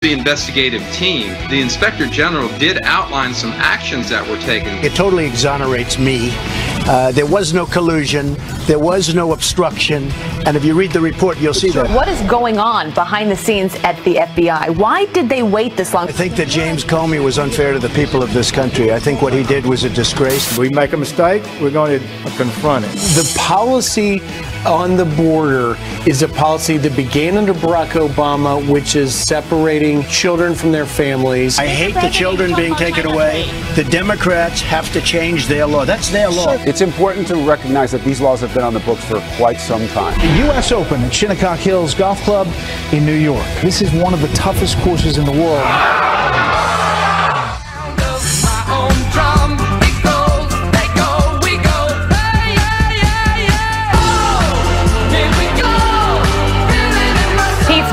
the investigative team, the Inspector General did outline some actions that were taken. It totally exonerates me. There was no collusion. There was no obstruction. And if you read the report, you'll see that. What is going on behind the scenes at the FBI? Why did they wait this long? I think that James Comey was unfair to the people of this country. I think what he did was a disgrace. We make a mistake, we're going to confront it. The policy on the border is a policy that began under Barack Obama, which is separating children from their families. I hate the children being taken away. The Democrats have to change their law. That's their law. It's important to recognize that these laws have been on the books for quite some time. The U.S. Open at Shinnecock Hills Golf Club in New York. This is one of the toughest courses in the world.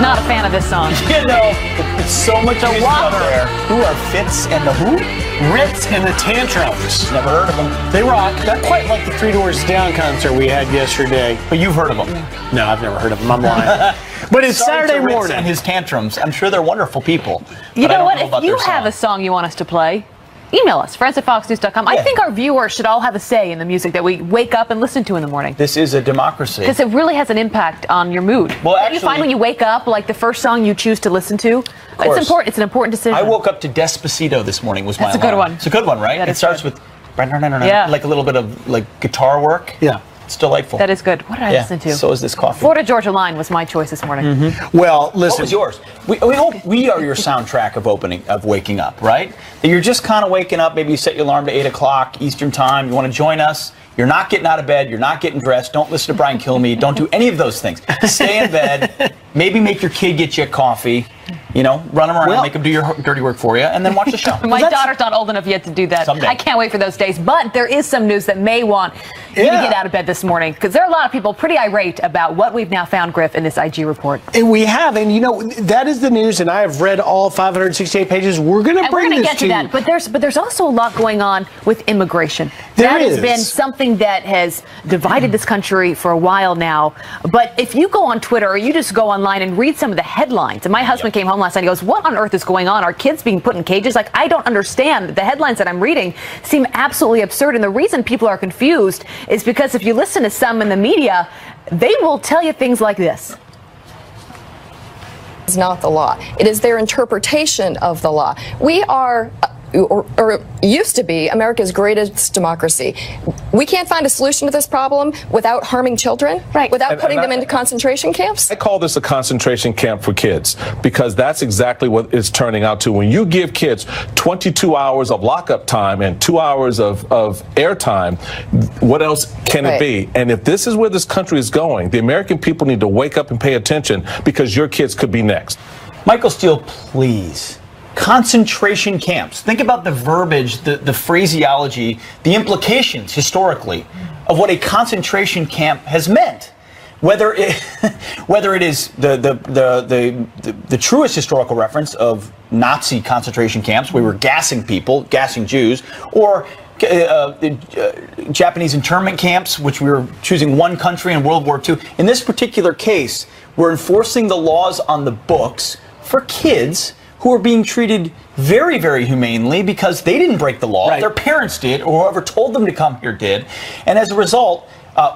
Not a fan of this song. You know, it's so much music out there. Who are Fitz and the who? Ritz and the Tantrums. Never heard of them. They rock. Not quite like the Three Doors Down concert we had yesterday. But you've heard of them. No, I've never heard of them. I'm lying. But it's Sorry Saturday to Ritz morning. And his Tantrums. I'm sure they're wonderful people. You know what? If you have a song you want us to play, email us, friends@foxnews.com. I think our viewers should all have a say in the music that we wake up and listen to in the morning. This is a democracy. Because it really has an impact on your mood. Well, actually, you find when you wake up, like the first song you choose to listen to, it's important. It's an important decision. I woke up to Despacito this morning. Was my That's a good one. It's a good one, right? It starts with like a little bit of like guitar work. Yeah. It's delightful. That is good. What did I listen to? So is this coffee. Florida Georgia Line was my choice this morning. Mm-hmm. Well, listen. What was yours? We hope we are your soundtrack of waking up, right? That you're just kind of waking up. Maybe you set your alarm to 8 o'clock Eastern time. You want to join us. You're not getting out of bed. You're not getting dressed. Don't listen to Brian Kilmeade. Don't do any of those things. Stay in bed. Maybe make your kid get you a coffee. You know, run them around, make them do your dirty work for you, and then watch the show. My daughter's not old enough yet to do that. Someday. I can't wait for those days. But there is some news that may want you to get out of bed this morning, because there are a lot of people pretty irate about what we've now found, Griff, in this IG report. And we have, and you know, that is the news, and I have read all 568 pages. We're going to bring this get to that. But there's also a lot going on with immigration. That has been something that has divided this country for a while now. But if you go on Twitter or you just go online and read some of the headlines, and my husband came home last night and he goes, what on earth is going on? Are kids being put in cages? Like, I don't understand. The headlines that I'm reading seem absolutely absurd. And the reason people are confused is because if you listen to some in the media, they will tell you things like this. It's not the law. It is their interpretation of the law. We are, or used to be, America's greatest democracy. We can't find a solution to this problem without harming children, without putting them into concentration camps. I call this a concentration camp for kids, because that's exactly what it's turning out to. When you give kids 22 hours of lockup time and 2 hours of air time, what else can it be? And if this is where this country is going, the American people need to wake up and pay attention, because your kids could be next. Michael Steele, please. Concentration camps. Think about the verbiage, the phraseology, the implications historically of what a concentration camp has meant. Whether it is the truest historical reference of Nazi concentration camps, we were gassing people, gassing Jews, or Japanese internment camps, which we were choosing one country in World War II. In this particular case, we're enforcing the laws on the books for kids who are being treated very, very humanely because they didn't break the law. Their parents did, or whoever told them to come here did. And as a result,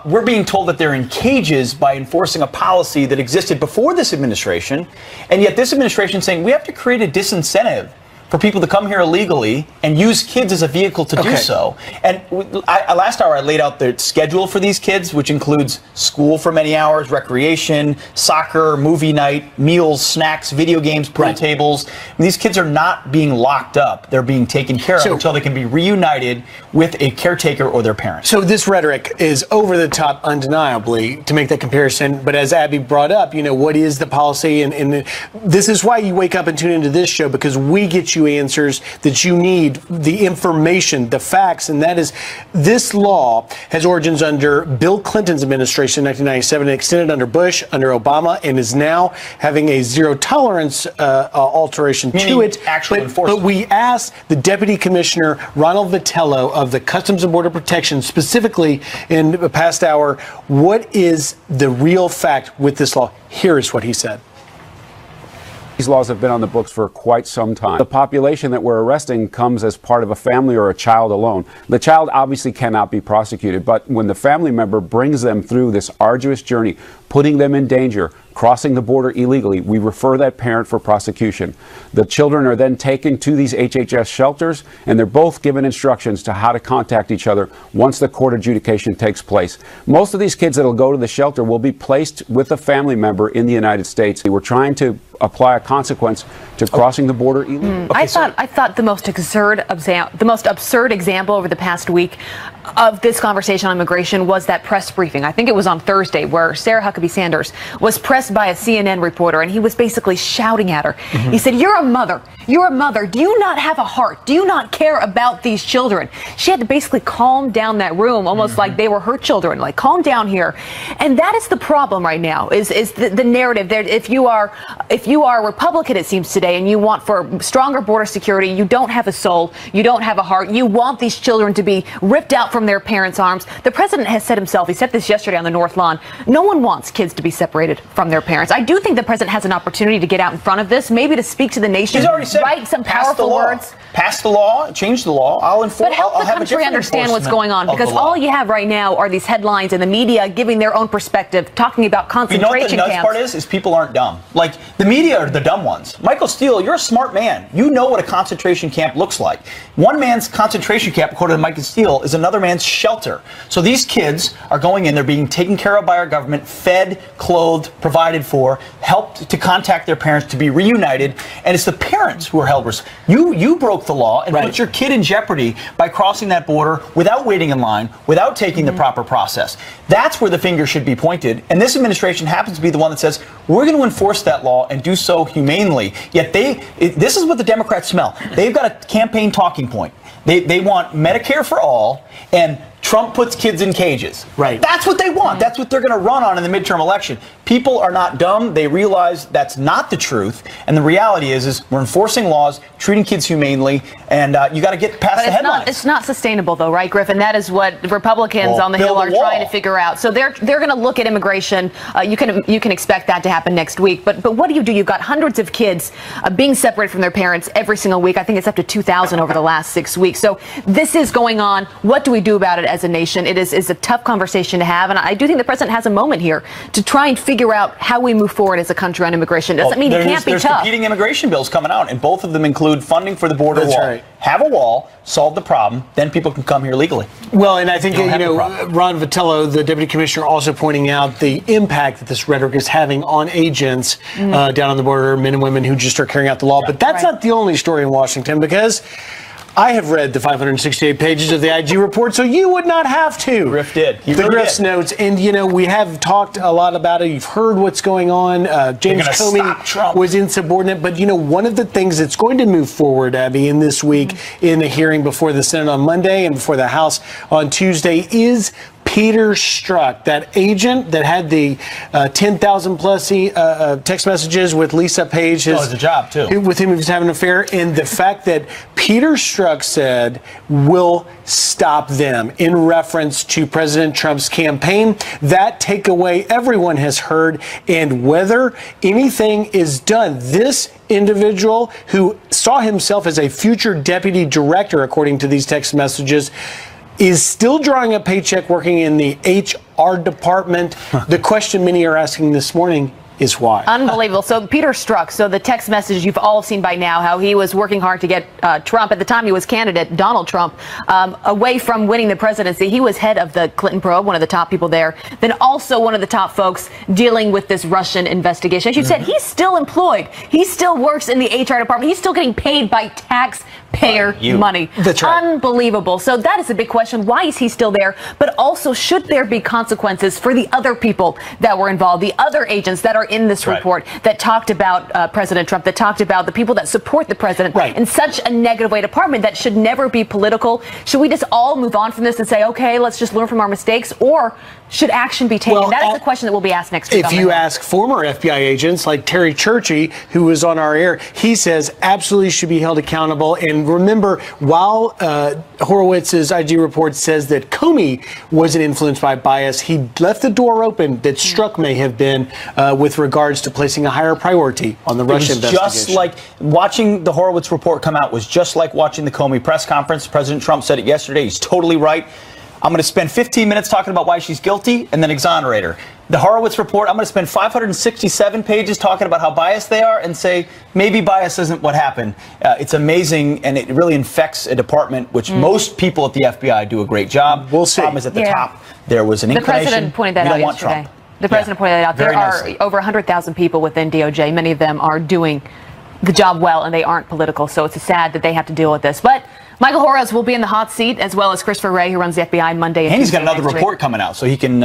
we're being told that they're in cages by enforcing a policy that existed before this administration. And yet this administration is saying we have to create a disincentive for people to come here illegally and use kids as a vehicle to do so. And last hour I laid out the schedule for these kids, which includes school for many hours, recreation, soccer, movie night, meals, snacks, video games, pool tables. And these kids are not being locked up. They're being taken care of until they can be reunited with a caretaker or their parents. So this rhetoric is over the top, undeniably, to make that comparison. But as Abby brought up, you know, what is the policy? And this is why you wake up and tune into this show, because we get you answers that you need, the information, the facts, and that is this law has origins under Bill Clinton's administration in 1997 and extended under Bush, under Obama, and is now having a zero tolerance alteration to it. But we asked the Deputy Commissioner Ronald Vitello of the Customs and Border Protection, specifically in the past hour, what is the real fact with this law? Here is what he said. These laws have been on the books for quite some time. The population that we're arresting comes as part of a family or a child alone. The child obviously cannot be prosecuted, but when the family member brings them through this arduous journey, putting them in danger, crossing the border illegally, we refer that parent for prosecution. The children are then taken to these HHS shelters, and they're both given instructions to how to contact each other once the court adjudication takes place. Most of these kids that will go to the shelter will be placed with a family member in the United States. We're trying to apply a consequence to crossing the border illegally. I thought the most absurd example over the past week of this conversation on immigration was that press briefing. I think it was on Thursday, where Sarah Huckabee Sanders was pressed by a CNN reporter, and he was basically shouting at her. He said, "You're a mother. You're a mother. Do you not have a heart? Do you not care about these children?" She had to basically calm down that room, almost like they were her children. Like, calm down here. And that is the problem right now. Is the narrative there? If you are a Republican, it seems today, and you want for stronger border security, you don't have a soul. You don't have a heart. You want these children to be ripped out from their parents' arms. The president has said himself. He said this yesterday on the North Lawn. No one wants kids to be separated from their parents. I do think the president has an opportunity to get out in front of this, maybe to speak to the nation. He's already said, write some powerful words. Pass the law, change the law. I'll enforce. But help the country understand what's going on, because all you have right now are these headlines and the media giving their own perspective, talking about concentration camps. You know what the nuts part is people aren't dumb. Like, the media are the dumb ones. Michael Steele, you're a smart man. You know what a concentration camp looks like. One man's concentration camp, according to Michael Steele, is another man's shelter. So these kids are going in, they're being taken care of by our government, fed, clothed, provided for, helped to contact their parents to be reunited, and it's the parents who are held responsible. You broke the law and put your kid in jeopardy by crossing that border without waiting in line, without taking the proper process. That's where the finger should be pointed, and this administration happens to be the one that says, we're going to enforce that law and do so humanely. Yet this is what the Democrats smell. They've got a campaign talking point. They want Medicare for all, and Trump puts kids in cages. Right. That's what they want. That's what they're going to run on in the midterm election. People are not dumb. They realize that's not the truth. And the reality is we're enforcing laws, treating kids humanely, and you got to get past the headlines. It's not sustainable, though, right, Griffin? That is what Republicans on the Hill are trying to figure out. So they're going to look at immigration. You can expect that to happen next week. But what do? You've got hundreds of kids being separated from their parents every single week. I think it's up to 2,000 over the last 6 weeks. So this is going on. What do we do about it as a nation? It is a tough conversation to have, and I do think the president has a moment here to try and figure out how we move forward as a country on immigration. Doesn't mean it can't be tough. There's competing immigration bills coming out, and both of them include funding for the border wall. Right. Have a wall, solve the problem, then people can come here legally. Well, and I think, Ron Vitello, the deputy commissioner, also pointing out the impact that this rhetoric is having on agents down on the border, men and women who just are carrying out the law. But that's not the only story in Washington, because I have read the 568 pages of the IG report, so you would not have to. Griff did. The Griff's notes. And, we have talked a lot about it. You've heard what's going on. James Comey was insubordinate. But, one of the things that's going to move forward, Abby, in this week in the hearing before the Senate on Monday and before the House on Tuesday is Peter Strzok, that agent that had the 10,000 plus text messages with Lisa Page. It's a job, too. With him, he was having an affair. And the fact that Peter Strzok said will stop them in reference to President Trump's campaign. That takeaway everyone has heard. And whether anything is done, this individual who saw himself as a future deputy director, according to these text messages, is still drawing a paycheck working in the HR department. The question many are asking this morning is why. Unbelievable. So Peter Strzok, so the text message you've all seen by now, how he was working hard to get Trump, at the time he was candidate, Donald Trump, away from winning the presidency. He was head of the Clinton probe, one of the top people there, then also one of the top folks dealing with this Russian investigation. As you said, he's still employed. He still works in the HR department. He's still getting paid by taxpayer money. That's right. Unbelievable. So that is a big question. Why is he still there? But also, should there be consequences for the other people that were involved, the other agents that are in this report that talked about President Trump, that talked about the people that support the president in such a negative way? Department that should never be political. Should we just all move on from this and say, okay, let's just learn from our mistakes? Or should action be taken? Well, that is the question that will be asked next week. If you ask former FBI agents like Terry Churchy, who was on our air, he says absolutely should be held accountable. And remember, while Horowitz's IG report says that Comey wasn't influenced by bias, he left the door open that Strzok may have been with regards to placing a higher priority on the Russia investigation. Just like watching the Horowitz report come out was just like watching the Comey press conference. President Trump said it yesterday. He's totally right. I'm going to spend 15 minutes talking about why she's guilty and then exonerate her. The Horowitz report, I'm going to spend 567 pages talking about how biased they are and say maybe bias isn't what happened. It's amazing, and it really infects a department which most people at the FBI do a great job. We'll see. The problem is at the top, there was an inclination. The president pointed that out yesterday. The president pointed that out. There are over 100,000 people within DOJ. Many of them are doing the job well, and they aren't political. So it's sad that they have to deal with this. But Michael Horowitz will be in the hot seat, as well as Christopher Wray, who runs the FBI Monday. And he's got another report coming out, so he can,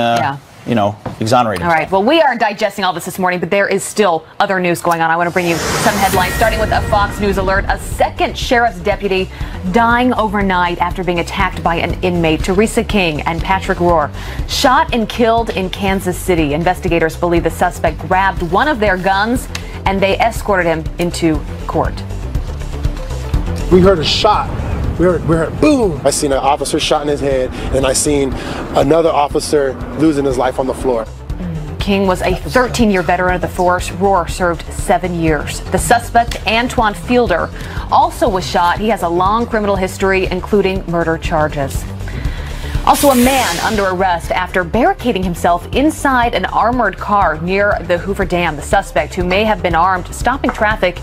exonerate him. All right. Well, we are digesting all this morning, but there is still other news going on. I want to bring you some headlines, starting with a Fox News alert. A second sheriff's deputy dying overnight after being attacked by an inmate. Teresa King and Patrick Rohr shot and killed in Kansas City. Investigators believe the suspect grabbed one of their guns and they escorted him into court. We heard a shot. We heard boom. I seen an officer shot in his head, and I seen another officer losing his life on the floor. King was a 13-year veteran of the force. Rohr served 7 years. The suspect, Antoine Fielder, also was shot. He has a long criminal history, including murder charges. Also, a man under arrest after barricading himself inside an armored car near the Hoover Dam. The suspect, who may have been armed, stopping traffic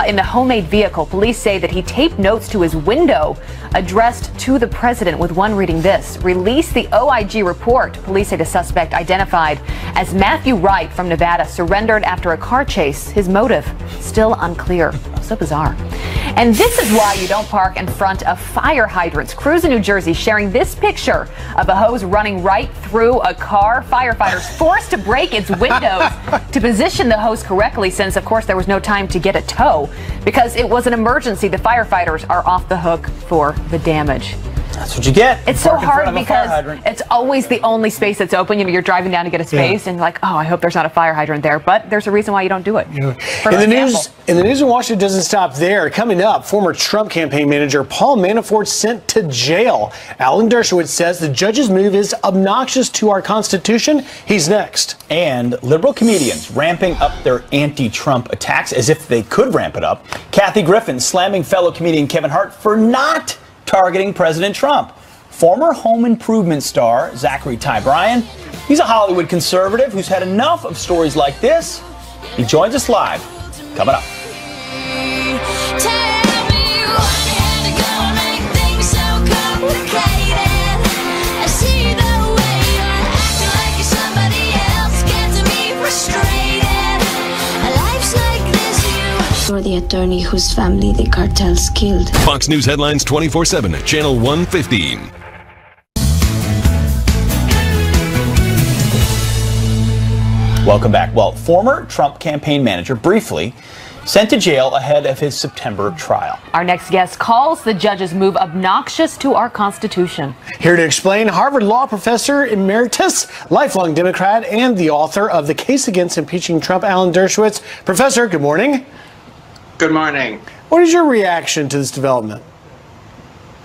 in the homemade vehicle. Police say that he taped notes to his window addressed to the president, with one reading this: "Release the OIG report." Police say the suspect, identified as Matthew Wright from Nevada, surrendered after a car chase. His motive still unclear. So bizarre. And this is why you don't park in front of fire hydrants. Crews in New Jersey sharing this picture of a hose running right through a car. Firefighters forced to break its windows to position the hose correctly, since, of course, there was no time to get a tow. Because it was an emergency, the firefighters are off the hook for the damage. That's what you get. It's so hard because it's always the only space that's open. You're driving down to get a space, and like, oh, I hope there's not a fire hydrant there. But there's a reason why you don't do it. In the news in Washington doesn't stop there. Coming up, former Trump campaign manager Paul Manafort sent to jail. Alan Dershowitz says the judge's move is obnoxious to our Constitution. He's next. And liberal comedians ramping up their anti-Trump attacks, as if they could ramp it up. Kathy Griffin slamming fellow comedian Kevin Hart for not targeting President Trump. Former home improvement star Zachary Ty Bryan, he's a Hollywood conservative who's had enough of stories like this. He joins us live, coming up. Or the attorney whose family the cartels killed. Fox News headlines 24/7 at Channel 115. Welcome back. Well, former Trump campaign manager briefly sent to jail ahead of his September trial. Our next guest calls the judge's move obnoxious to our Constitution. Here to explain, Harvard Law Professor Emeritus, lifelong Democrat, and the author of The Case Against Impeaching Trump, Alan Dershowitz. Professor, good morning. Good morning. What is your reaction to this development?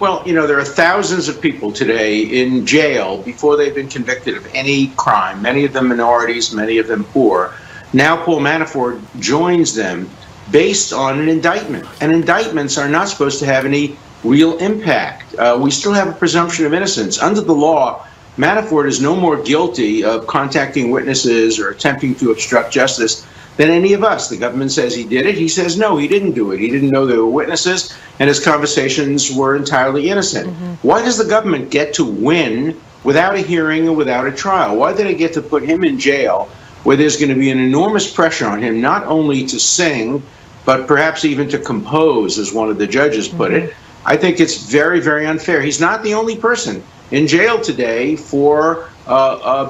Well, there are thousands of people today in jail before they've been convicted of any crime, many of them minorities, many of them poor. Now Paul Manafort joins them based on an indictment. And indictments are not supposed to have any real impact. We still have a presumption of innocence. Under the law, Manafort is no more guilty of contacting witnesses or attempting to obstruct justice than any of us. The government says he did it. He says, no, he didn't do it. He didn't know there were witnesses, and his conversations were entirely innocent. Why does the government get to win without a hearing and without a trial? Why did they get to put him in jail where there's going to be an enormous pressure on him, not only to sing, but perhaps even to compose, as one of the judges put it? I think it's very, very unfair. He's not the only person in jail today for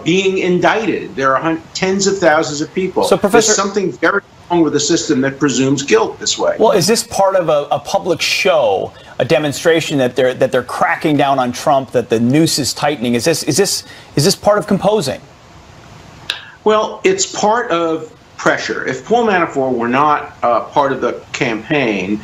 being indicted. There are tens of thousands of people. So, Professor, there's something very wrong with a system that presumes guilt this way. Well, is this part of a public show, a demonstration that they're cracking down on Trump, that the noose is tightening? Is this part of composing? Well, it's part of pressure. If Paul Manafort were not part of the campaign,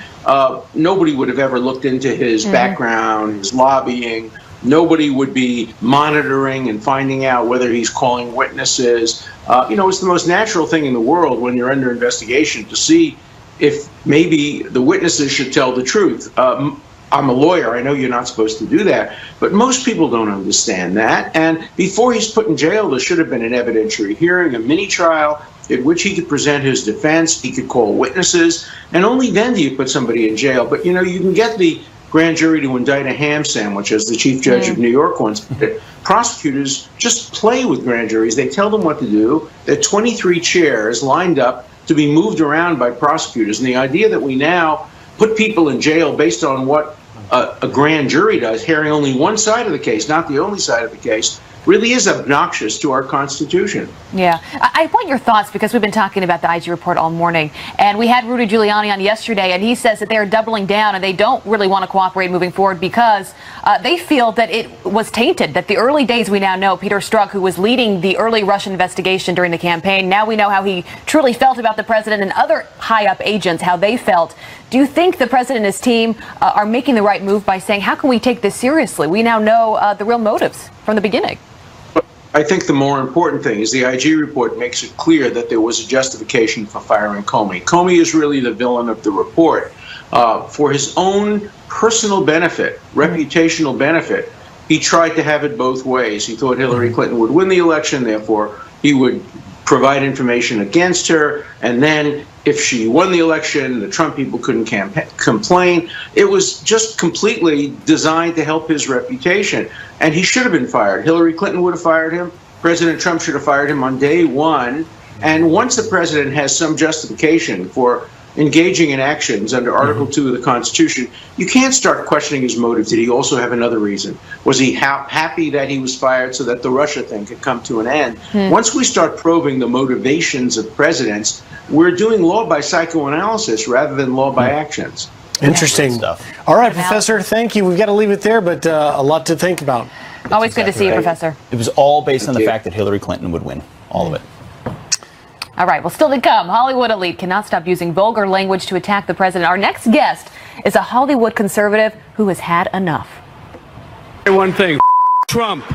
nobody would have ever looked into his background, his lobbying. Nobody would be monitoring and finding out whether he's calling witnesses. It's the most natural thing in the world when you're under investigation to see if maybe the witnesses should tell the truth. I'm a lawyer. I know you're not supposed to do that, but most people don't understand that. And before he's put in jail, there should have been an evidentiary hearing, a mini trial in which he could present his defense, he could call witnesses, and only then do you put somebody in jail. But, you can get the grand jury to indict a ham sandwich, as the chief judge of New York once put it. Prosecutors just play with grand juries. They tell them what to do. There are 23 chairs lined up to be moved around by prosecutors. And the idea that we now put people in jail based on what a grand jury does, hearing only one side of the case, not the only side of the case, really is obnoxious to our Constitution. Yeah. I want your thoughts, because we've been talking about the IG report all morning, and we had Rudy Giuliani on yesterday, and he says that they're doubling down and they don't really want to cooperate moving forward because they feel that it was tainted, that the early days, we now know Peter Strzok, who was leading the early Russian investigation during the campaign, now we know how he truly felt about the president and other high-up agents, how they felt. Do you think the president and his team are making the right move by saying, how can we take this seriously? We now know the real motives from the beginning. I think the more important thing is the IG report makes it clear that there was a justification for firing Comey. Comey is really the villain of the report. For his own personal benefit, reputational benefit, he tried to have it both ways. He thought Hillary Clinton would win the election, therefore he would provide information against her, and then if she won the election, the Trump people couldn't complain. It was just completely designed to help his reputation, and he should have been fired. Hillary Clinton would have fired him. President Trump should have fired him on day one. And once the president has some justification for engaging in actions under Article 2 of the Constitution, you can't start questioning his motive. Did he also have another reason? Was he happy that he was fired so that the Russia thing could come to an end? Once we start probing the motivations of presidents, we're doing law by psychoanalysis rather than law by actions. Interesting stuff. All right, Professor, thank you. We've got to leave it there, but a lot to think about. Always good to see you, Professor. It was all based on the fact that Hillary Clinton would win. All of it. All right, well, still to come, Hollywood elite cannot stop using vulgar language to attack the president. Our next guest is a Hollywood conservative who has had enough. One thing, Trump.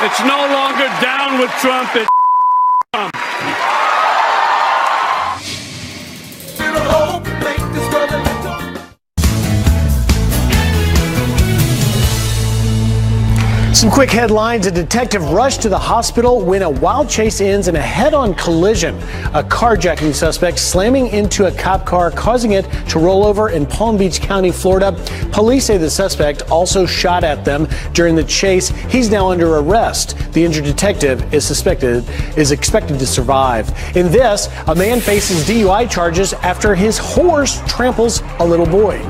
It's no longer down with Trump, it's Trump. Some quick headlines. A detective rushed to the hospital when a wild chase ends in a head-on collision. A carjacking suspect slamming into a cop car, causing it to roll over in Palm Beach County, Florida. Police say the suspect also shot at them during the chase. He's now under arrest. The injured detective is expected to survive. In this, a man faces DUI charges after his horse tramples a little boy.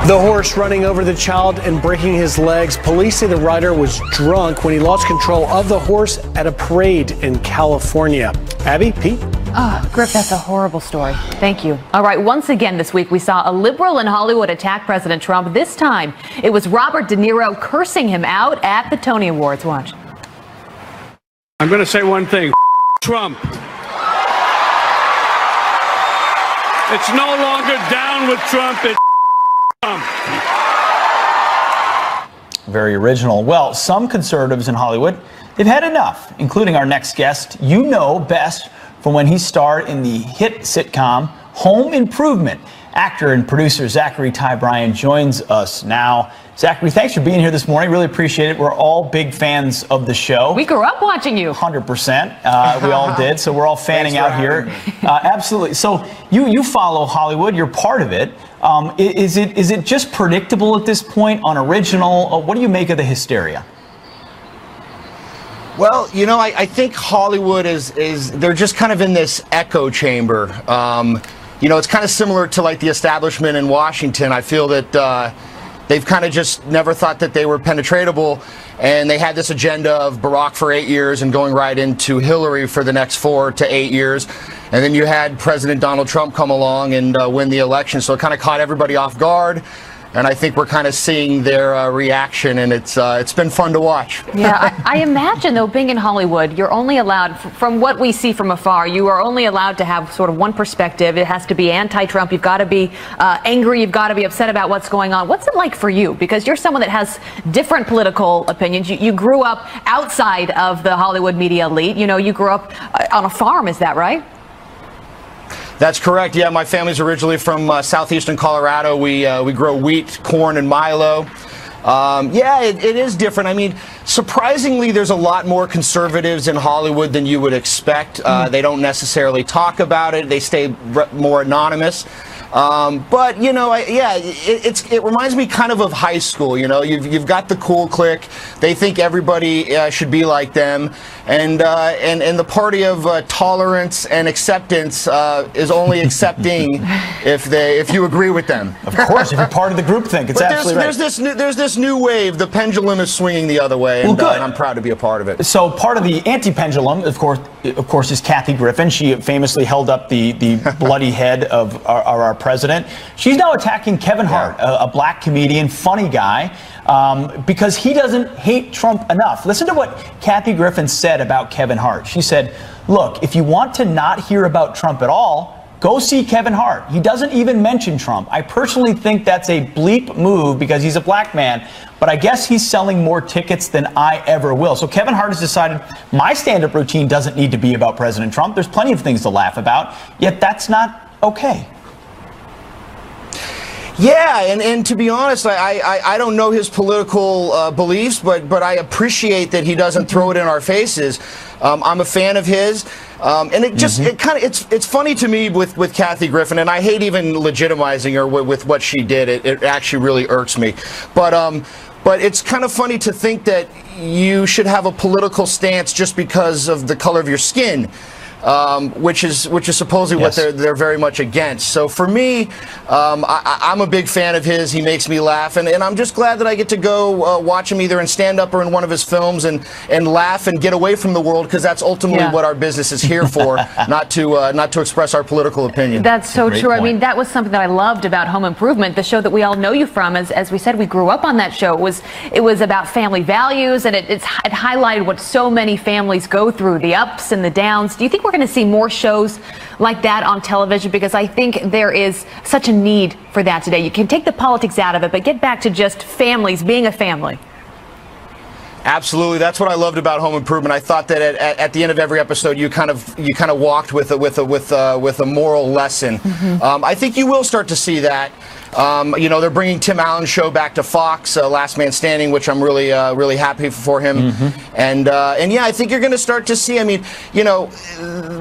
The horse running over the child and breaking his legs. Police say the rider was drunk when he lost control of the horse at a parade in California. Abby, Pete? Oh, Griff, that's a horrible story. Thank you. All right, once again this week we saw a liberal in Hollywood attack President Trump. This time it was Robert De Niro cursing him out at the Tony Awards. Watch. I'm going to say one thing, Trump. It's no longer down with Trump, it's Very original. Well, some conservatives in Hollywood, they've had enough, including our next guest. You know best from when he starred in the hit sitcom Home Improvement. Actor and producer Zachary Ty Bryan joins us now. Zachary, thanks for being here this morning. Really appreciate it. We're all big fans of the show. We grew up watching you. 100%. We all did. So we're all fanning out here. Absolutely. So you follow Hollywood. You're part of it. Is it just predictable at this point, unoriginal? What do you make of the hysteria? Well, you know, I think Hollywood is they're just kind of in this echo chamber. You know, it's kind of similar to like the establishment in Washington. I feel that they've kind of just never thought that they were penetratable, and they had this agenda of Barack for 8 years and going right into Hillary for the next 4 to 8 years. And then you had President Donald Trump come along and win the election, so it kind of caught everybody off guard. And I think we're kind of seeing their reaction, and it's been fun to watch. Yeah, I imagine, though, being in Hollywood, you're only allowed, from what we see from afar, you are only allowed to have sort of one perspective. It has to be anti-Trump. You've got to be angry. You've got to be upset about what's going on. What's it like for you? Because you're someone that has different political opinions. You grew up outside of the Hollywood media elite. You know, you grew up on a farm. Is that right? That's correct. Yeah, my family's originally from southeastern Colorado. We grow wheat, corn, and milo. Yeah, it is different. I mean, surprisingly, there's a lot more conservatives in Hollywood than you would expect. They don't necessarily talk about it. They stay more anonymous. But you know, it reminds me kind of high school. You know, you've got the cool clique. They think everybody should be like them, and the party of tolerance and acceptance is only accepting if you agree with them. Of course, if you're part of the groupthink, it's absolutely right. There's this new wave. The pendulum is swinging the other way, and I'm proud to be a part of it. So part of the anti-pendulum, of course, is Kathy Griffin. She famously held up the bloody head of our president. She's now attacking Kevin Hart, a black comedian, funny guy, because he doesn't hate Trump enough. Listen to what Kathy Griffin said about Kevin Hart. She said, "Look, if you want to not hear about Trump at all, go see Kevin Hart. He doesn't even mention Trump. I personally think that's a bleep move because he's a black man, but I guess he's selling more tickets than I ever will." So Kevin Hart has decided my stand-up routine doesn't need to be about President Trump. There's plenty of things to laugh about, yet that's not okay. Yeah, and to be honest, I don't know his political beliefs, but I appreciate that he doesn't throw it in our faces. I'm a fan of his, and it just it's funny to me with Kathy Griffin, and I hate even legitimizing her with what she did. It actually really irks me, but it's kind of funny to think that you should have a political stance just because of the color of your skin. Which is supposedly what they're very much against. So for me, I'm a big fan of his. He makes me laugh, and I'm just glad that I get to go watch him either in stand-up or in one of his films and laugh and get away from the world, because that's ultimately what our business is here for, not to express our political opinion. That's so true. Point. I mean, that was something that I loved about Home Improvement, the show that we all know you from. As we said, we grew up on that show. It was about family values, and it highlighted what so many families go through, the ups and the downs. Do you think we're going to see more shows like that on television? Because I think there is such a need for that today. You can take the politics out of it, but get back to just families being a family. Absolutely, that's what I loved about Home Improvement. I thought that at the end of every episode, you kind of walked with a moral lesson. I think you will start to see that. You know, they're bringing Tim Allen's show back to Fox, Last Man Standing, which I'm really happy for him. And yeah, I think you're going to start to see. I mean, you know,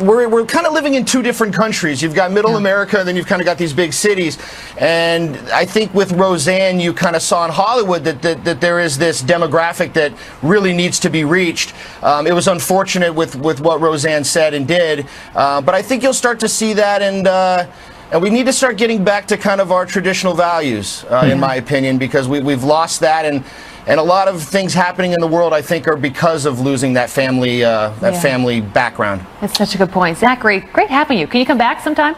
we're kind of living in two different countries. You've got Middle America, and then you've kind of got these big cities. And I think with Roseanne, you kind of saw in Hollywood that there is this demographic that really needs to be reached. It was unfortunate with what Roseanne said and did, but I think you'll start to see that, and we need to start getting back to kind of our traditional values, in my opinion, because we've lost that, and a lot of things happening in the world, I think, are because of losing that family family background. That's such a good point. Zachary, great having you. Can you come back sometime?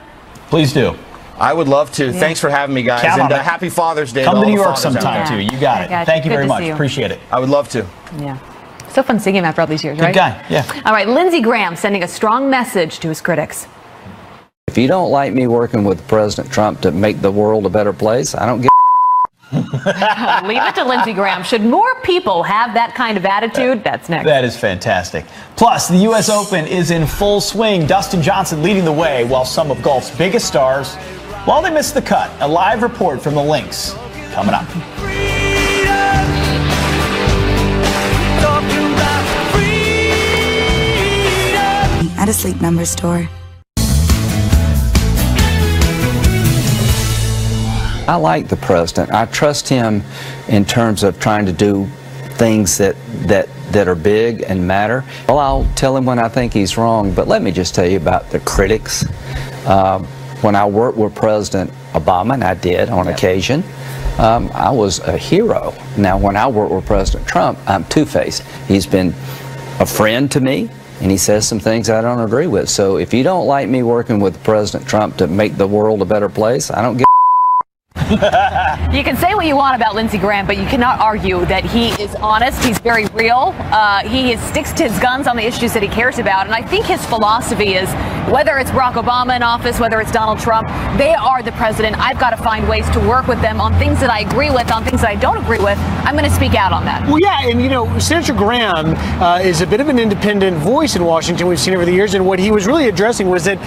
Please do. I would love to. Yeah. Thanks for having me, guys. Count and on it. Happy Father's Day. Come to New York sometime, too. You got it. Thank you very much. Appreciate it. I would love to. Yeah. So fun seeing him after all these years, right? Good guy, yeah. All right, Lindsey Graham sending a strong message to his critics. If you don't like me working with President Trump to make the world a better place, I don't give Leave it to Lindsey Graham. Should more people have that kind of attitude? That's next. That is fantastic. Plus, the U.S. Open is in full swing. Dustin Johnson leading the way while some of golf's biggest stars, well, they missed the cut. A live report from the links coming up. At a Sleep Number store. I like the president. I trust him in terms of trying to do things that are big and matter. Well, I'll tell him when I think he's wrong, but let me just tell you about the critics. When I worked with President Obama, and I did on occasion, I was a hero. Now, when I work with President Trump, I'm two-faced. He's been a friend to me, and he says some things I don't agree with. So if you don't like me working with President Trump to make the world a better place, I don't give You can say what you want about Lindsey Graham, but you cannot argue that he is honest. He's very real. He sticks to his guns on the issues that he cares about. And I think his philosophy is, whether it's Barack Obama in office, whether it's Donald Trump, they are the president. I've got to find ways to work with them on things that I agree with, on things that I don't agree with. I'm going to speak out on that. Well, yeah, and Senator Graham is a bit of an independent voice in Washington. We've seen over the years, and what he was really addressing was that,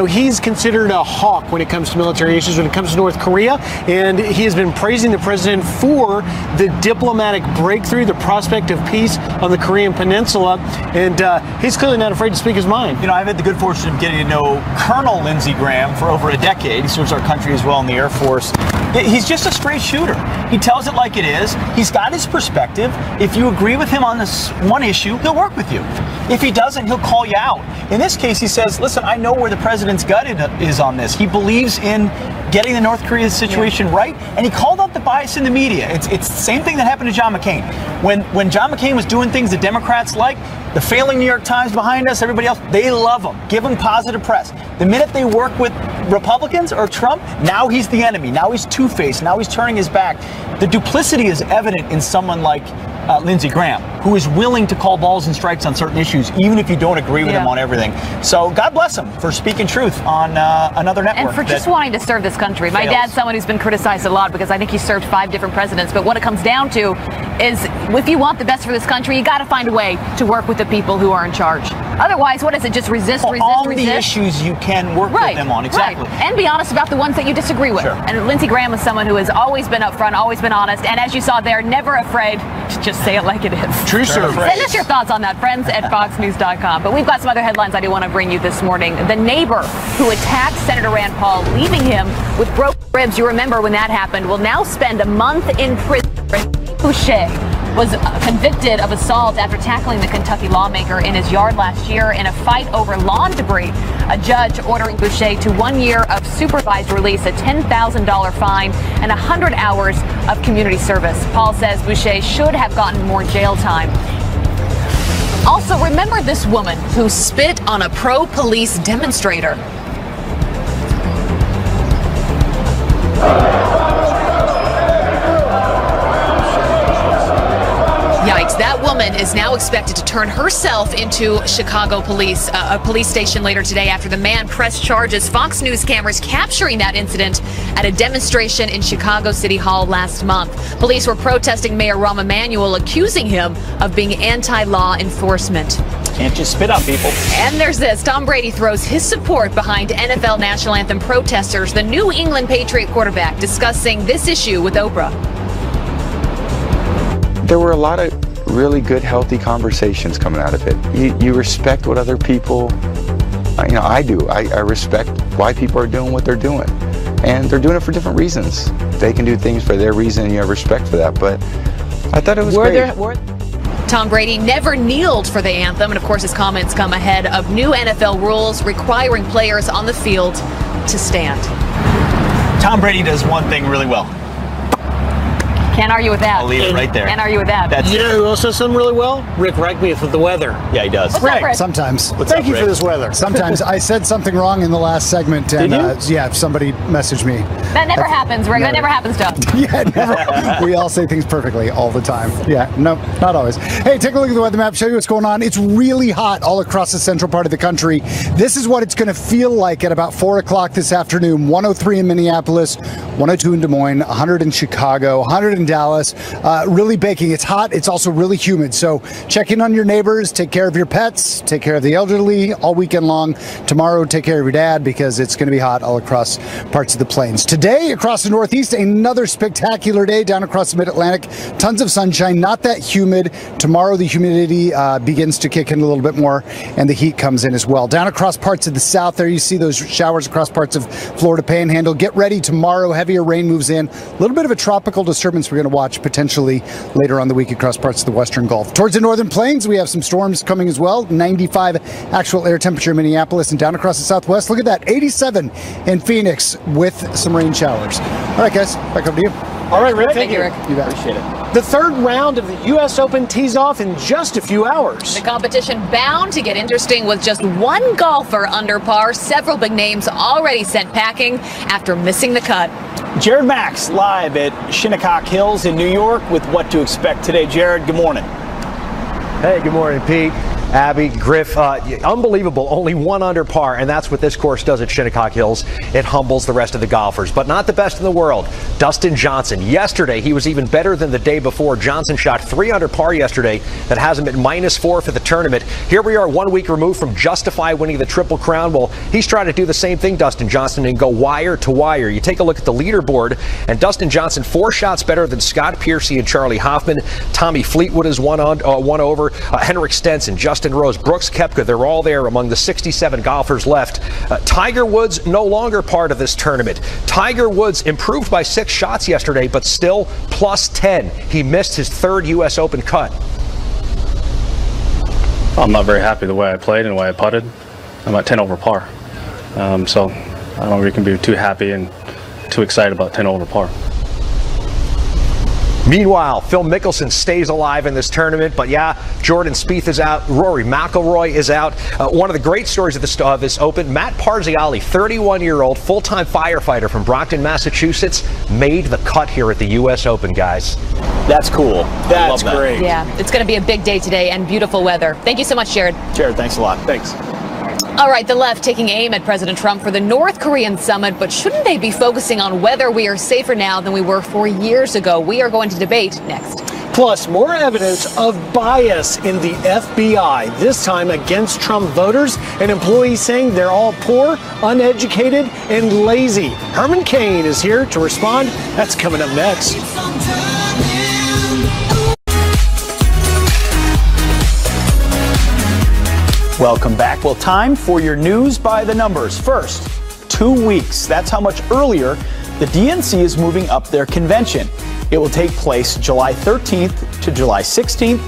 he's considered a hawk when it comes to military issues, when it comes to North Korea, and he has been praising the president for the diplomatic breakthrough, the prospect of peace on the Korean Peninsula, and he's clearly not afraid to speak his mind. I've had the good fortune of getting to know Colonel Lindsey Graham for over a decade. He serves our country as well in the Air Force. He's just a straight shooter. He tells it like it is. He's got his perspective. If you agree with him on this one issue, he'll work with you. If he doesn't, he'll call you out. In this case, he says, listen, I know where the president's gut is on this. He believes in getting the North Korea situation right, and he called out the bias in the media. It's the same thing that happened to John McCain. When John McCain was doing things the Democrats like, the failing New York Times behind us, everybody else, they love him. Give him positive press. The minute they work with Republicans or Trump, now he's the enemy. Now he's two-faced. Now he's turning his back. The duplicity is evident in someone like Lindsey Graham, who is willing to call balls and strikes on certain issues, even if you don't agree with him on everything. So God bless him for speaking truth on another network. And for just wanting to serve this country. My dad's someone who's been criticized a lot because I think he served 5 different presidents. But what it comes down to is, if you want the best for this country, you got to find a way to work with the people who are in charge. Otherwise, what is it? Just resist. All the issues you can work with them on. Exactly. Right. And be honest about the ones that you disagree with. Sure. And Lindsey Graham is someone who has always been upfront, always been honest. And as you saw there, never afraid to just say it like it is. True service. Send us your thoughts on that, friends at foxnews.com. But we've got some other headlines I do want to bring you this morning. The neighbor who attacked Senator Rand Paul, leaving him with broken ribs, you remember when that happened, will now spend a month in prison. Boucher was convicted of assault after tackling the Kentucky lawmaker in his yard last year in a fight over lawn debris. A judge ordering Boucher to 1 year of supervised release, a $10,000 fine, and 100 hours of community service. Paul says Boucher should have gotten more jail time. Also, remember this woman who spit on a pro-police demonstrator. Yikes, that woman is now expected to turn herself into Chicago police, a police station later today after the man pressed charges. Fox News cameras capturing that incident at a demonstration in Chicago City Hall last month. Police were protesting Mayor Rahm Emanuel, accusing him of being anti-law enforcement. Can't just spit on people. And there's this. Tom Brady throws his support behind NFL national anthem protesters. The New England Patriot quarterback discussing this issue with Oprah. There were a lot of really good, healthy conversations coming out of it. You respect what other people, I do. I respect why people are doing what they're doing. And they're doing it for different reasons. They can do things for their reason, and you have respect for that. But I thought it was great. Tom Brady never kneeled for the anthem, and of course his comments come ahead of new NFL rules requiring players on the field to stand. Tom Brady does one thing really well. Can't argue with that. I'll leave it right there. Can't argue with that. You know who also does something really well? Rick Reckmuth with the weather. Yeah, he does. What's up, Rick? Sometimes. Thank you for this weather. Sometimes I said something wrong in the last segment, and somebody messaged me. That never happens, Rick. That never happens to us. Yeah, never. We all say things perfectly all the time. Yeah, no, not always. Hey, take a look at the weather map, show you what's going on. It's really hot all across the central part of the country. This is what it's going to feel like at about 4 o'clock this afternoon. 103 in Minneapolis, 102 in Des Moines, 100 in Chicago, 100 in Dallas. Really baking. It's hot. It's also really humid. So check in on your neighbors. Take care of your pets. Take care of the elderly all weekend long. Tomorrow, take care of your dad because it's going to be hot all across parts of the plains. Today, across the Northeast, another spectacular day down across the Mid-Atlantic. Tons of sunshine, not that humid. Tomorrow, the humidity begins to kick in a little bit more and the heat comes in as well. Down across parts of the South, there you see those showers across parts of Florida Panhandle. Get ready tomorrow. Heavier rain moves in. A little bit of a tropical disturbance we're going to watch potentially later on the week across parts of the Western Gulf. Towards the Northern Plains, we have some storms coming as well. 95 actual air temperature in Minneapolis, and down across the Southwest. Look at that, 87 in Phoenix with some rain showers. All right, guys, back over to you. All right, Rick. Thank you, Rick. You bet. Appreciate it. The third round of the U.S. Open tees off in just a few hours. The competition bound to get interesting with just one golfer under par. Several big names already sent packing after missing the cut. Jared Max live at Shinnecock Hills in New York with what to expect today. Jared, good morning. Hey, good morning, Pete. Abby, Griff, unbelievable, only one under par, and that's what this course does at Shinnecock Hills. It humbles the rest of the golfers, but not the best in the world. Dustin Johnson, yesterday, he was even better than the day before. Johnson shot 3 under par yesterday. That has him at -4 for the tournament. Here we are 1 week removed from Justify winning the Triple Crown. Well, he's trying to do the same thing, Dustin Johnson, and go wire to wire. You take a look at the leaderboard, and Dustin Johnson 4 shots better than Scott Piercy and Charlie Hoffman. Tommy Fleetwood is one over. Henrik Stenson, Justin Rose, Brooks Koepka, they're all there among the 67 golfers left. Tiger Woods no longer part of this tournament. Tiger Woods improved by 6 shots yesterday, but still +10. He missed his 3rd U.S. Open cut. I'm not very happy the way I played and the way I putted. I'm at 10 over par. So I don't really can be too happy and too excited about 10 over par. Meanwhile, Phil Mickelson stays alive in this tournament, but yeah, Jordan Spieth is out. Rory McIlroy is out. One of the great stories of this Open, Matt Parziali, 31-year-old full-time firefighter from Brockton, Massachusetts, made the cut here at the U.S. Open, guys. That's cool. That's great. Yeah, it's going to be a big day today and beautiful weather. Thank you so much, Jared. Jared, thanks a lot. Thanks. All right, the left taking aim at President Trump for the North Korean summit, but shouldn't they be focusing on whether we are safer now than we were 4 years ago? We are going to debate next. Plus, more evidence of bias in the FBI, this time against Trump voters and employees saying they're all poor, uneducated, and lazy. Herman Cain is here to respond. That's coming up next. Welcome back. Well, time for your news by the numbers. First, 2 weeks. That's how much earlier the DNC is moving up their convention. It will take place July 13th to July 16th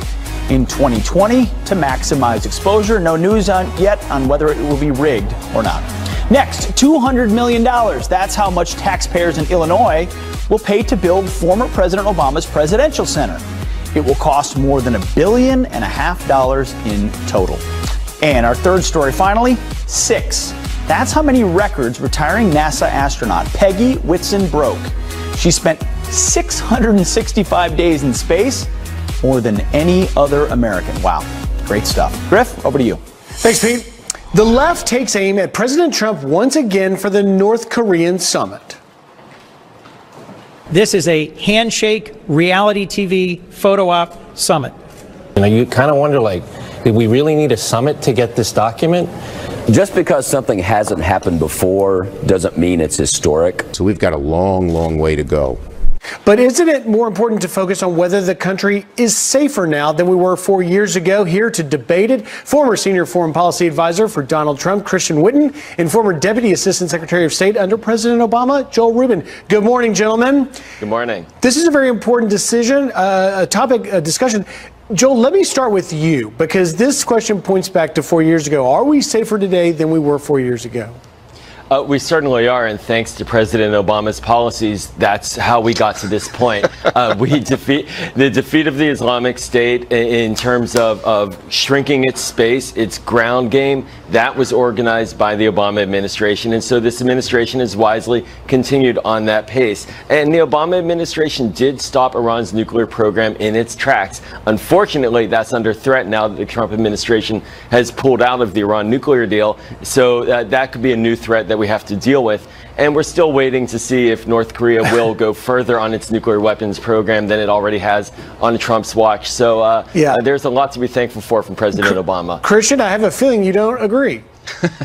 in 2020 to maximize exposure. No news yet on whether it will be rigged or not. Next, $200 million. That's how much taxpayers in Illinois will pay to build former President Obama's presidential center. It will cost more than $1.5 billion in total. And our third story, finally, 6. That's how many records retiring NASA astronaut Peggy Whitson broke. She spent 665 days in space, more than any other American. Wow, great stuff. Griff, over to you. Thanks, Pete. The left takes aim at President Trump once again for the North Korean summit. This is a handshake, reality TV, photo op summit. You kind of wonder, did we really need a summit to get this document? Just because something hasn't happened before doesn't mean it's historic. So we've got a long, long way to go. But isn't it more important to focus on whether the country is safer now than we were 4 years ago? Here to debate it, former senior foreign policy advisor for Donald Trump, Christian Whitten, and former deputy assistant secretary of state under President Obama, Joel Rubin. Good morning, gentlemen. Good morning. This is a very important decision, a topic, a discussion. Joel, let me start with you, because this question points back to 4 years ago. Are we safer today than we were 4 years ago? We certainly are, and thanks to President Obama's policies, that's how we got to this point. The defeat of the Islamic State in terms of shrinking its space, its ground game, that was organized by the Obama administration, and so this administration has wisely continued on that pace. And the Obama administration did stop Iran's nuclear program in its tracks. Unfortunately, that's under threat now that the Trump administration has pulled out of the Iran nuclear deal, so that could be a new threat that we have to deal with. And we're still waiting to see if North Korea will go further on its nuclear weapons program than it already has on Trump's watch. So there's a lot to be thankful for from President Obama. Christian, I have a feeling you don't agree.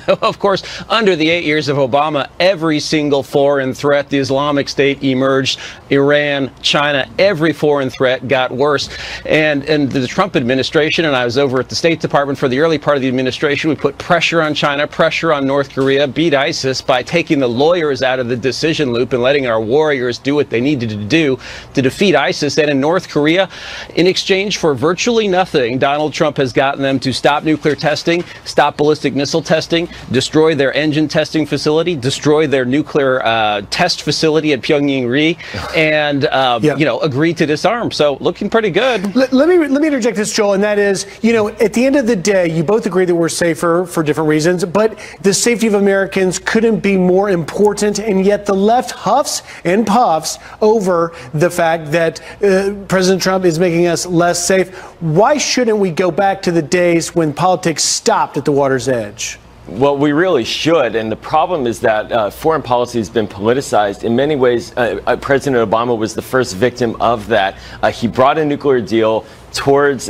Of course, under the 8 years of Obama, every single foreign threat, the Islamic State emerged, Iran, China, every foreign threat got worse. And the Trump administration, and I was over at the State Department for the early part of the administration, we put pressure on China, pressure on North Korea, beat ISIS by taking the lawyers out of the decision loop and letting our warriors do what they needed to do to defeat ISIS. And in North Korea, in exchange for virtually nothing, Donald Trump has gotten them to stop nuclear testing, stop ballistic missile testing, destroy their engine testing facility, destroy their nuclear test facility at Pyongyang-ri, and agree to disarm. So looking pretty good. Let me interject this, Joel, and that is, at the end of the day, you both agree that we're safer for different reasons, but the safety of Americans couldn't be more important, and yet the left huffs and puffs over the fact that President Trump is making us less safe. Why shouldn't we go back to the days when politics stopped at the water's edge? Well, we really should. And the problem is that foreign policy has been politicized. In many ways, President Obama was the first victim of that. He brought a nuclear deal towards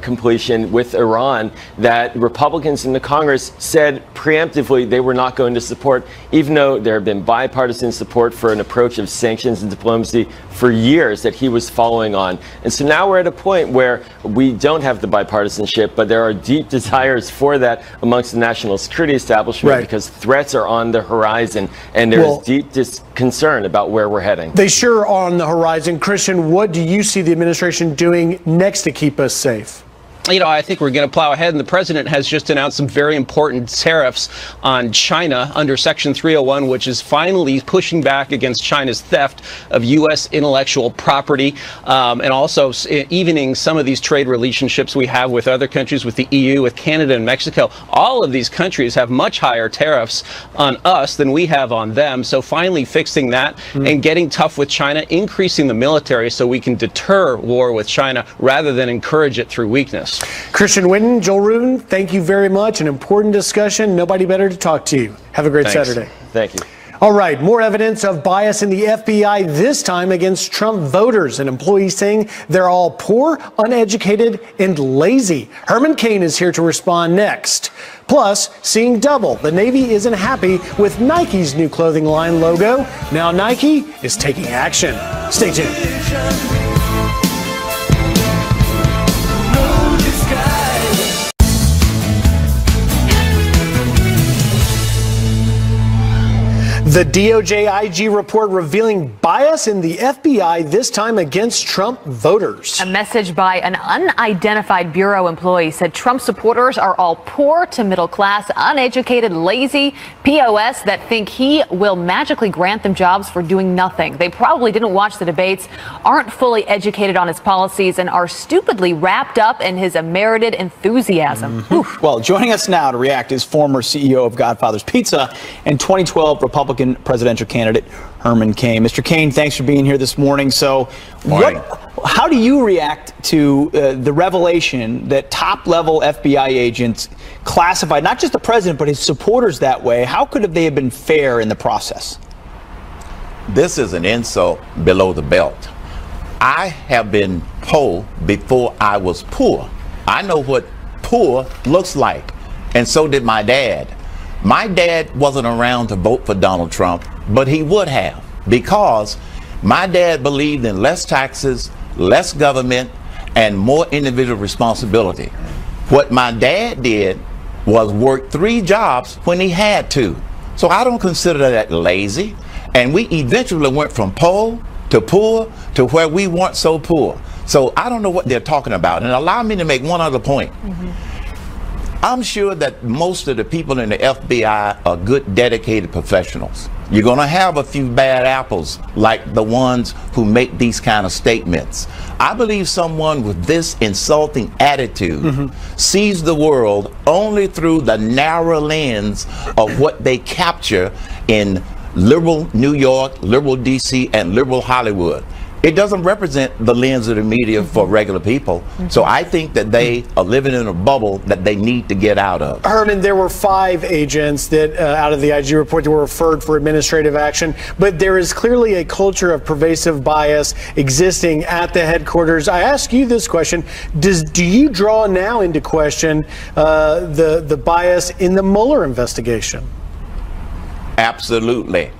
completion with Iran that Republicans in the Congress said preemptively they were not going to support, even though there had been bipartisan support for an approach of sanctions and diplomacy for years that he was following on. And so now we're at a point where we don't have the bipartisanship, but there are deep desires for that amongst the national security establishment because threats are on the horizon and there's deep concern about where we're heading. They sure are on the horizon. Christian, what do you see the administration doing next to keep us safe? I think we're going to plow ahead, and the president has just announced some very important tariffs on China under Section 301, which is finally pushing back against China's theft of U.S. intellectual property, and also evening some of these trade relationships we have with other countries, with the EU, with Canada and Mexico. All of these countries have much higher tariffs on us than we have on them. So finally fixing that and getting tough with China, increasing the military so we can deter war with China rather than encourage it through weakness. Christian Whitten, Joel Rubin, thank you very much. An important discussion. Nobody better to talk to you. Have a great Saturday. Thank you. All right, more evidence of bias in the FBI, this time against Trump voters. An employee saying they're all poor, uneducated, and lazy. Herman Cain is here to respond next. Plus, seeing double. The Navy isn't happy with Nike's new clothing line logo. Now Nike is taking action. Stay tuned. The DOJ IG report revealing bias in the FBI, this time against Trump voters. A message by an unidentified bureau employee said Trump supporters are all poor to middle class, uneducated, lazy POS that think he will magically grant them jobs for doing nothing. They probably didn't watch the debates, aren't fully educated on his policies, and are stupidly wrapped up in his unmerited enthusiasm. Well, joining us now to react is former CEO of Godfather's Pizza and 2012 Republican presidential candidate Herman Cain. Mr. Cain, thanks for being here this morning. So, how do you react to the revelation that top-level FBI agents classified not just the president but his supporters that way? How could they have been fair in the process? This is an insult below the belt. I have been poor before I was poor. I know what poor looks like, and so did my dad. My dad wasn't around to vote for Donald Trump, but he would have, because my dad believed in less taxes, less government, and more individual responsibility. What my dad did was work 3 jobs when he had to. So I don't consider that lazy. And we eventually went from poor to where we weren't so poor. So I don't know what they're talking about. And allow me to make one other point. I'm sure that most of the people in the FBI are good, dedicated professionals. You're going to have a few bad apples like the ones who make these kind of statements. I believe someone with this insulting attitude sees the world only through the narrow lens of what they capture in liberal New York, liberal DC, and liberal Hollywood. It doesn't represent the lens of the media for regular people. So I think that they are living in a bubble that they need to get out of. Herman, there were 5 agents that out of the IG report that were referred for administrative action, but there is clearly a culture of pervasive bias existing at the headquarters. I ask you this question: do you draw now into question the bias in the Mueller investigation? Absolutely.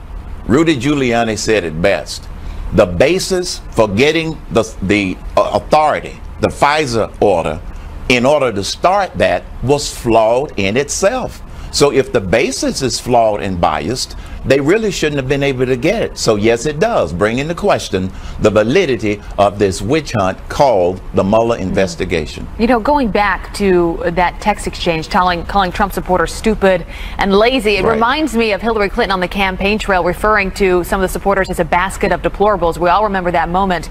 Rudy Giuliani said it best. The basis for getting the authority, the FISA order, in order to start that was flawed in itself. So if the basis is flawed and biased, they really shouldn't have been able to get it. So yes, it does bring into question the validity of this witch hunt called the Mueller investigation. You know, going back to that text exchange, calling Trump supporters stupid and lazy, it reminds me of Hillary Clinton on the campaign trail referring to some of the supporters as a basket of deplorables. We all remember that moment.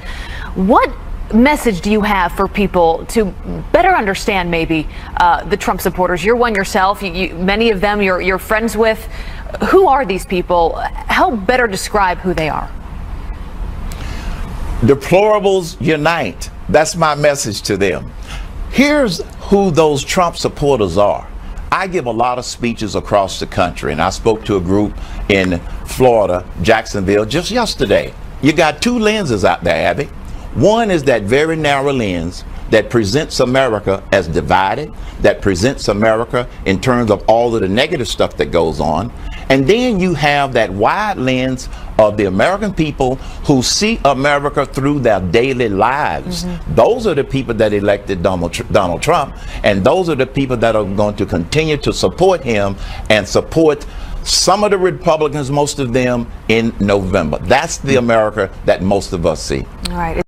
What message do you have for people to better understand maybe the Trump supporters? You're one yourself. Many of them you're friends with. Who are these people? Help better describe who they are. Deplorables unite. That's my message to them. Here's who those Trump supporters are. I give a lot of speeches across the country, and I spoke to a group in Florida, Jacksonville, just yesterday. You got two lenses out there, Abby. One is that very narrow lens that presents America as divided, that presents America in terms of all of the negative stuff that goes on. And then you have that wide lens of the American people who see America through their daily lives. Those are the people that elected Donald Trump, and those are the people that are going to continue to support him and support some of the Republicans, most of them, in November. That's the America that most of us see. All right.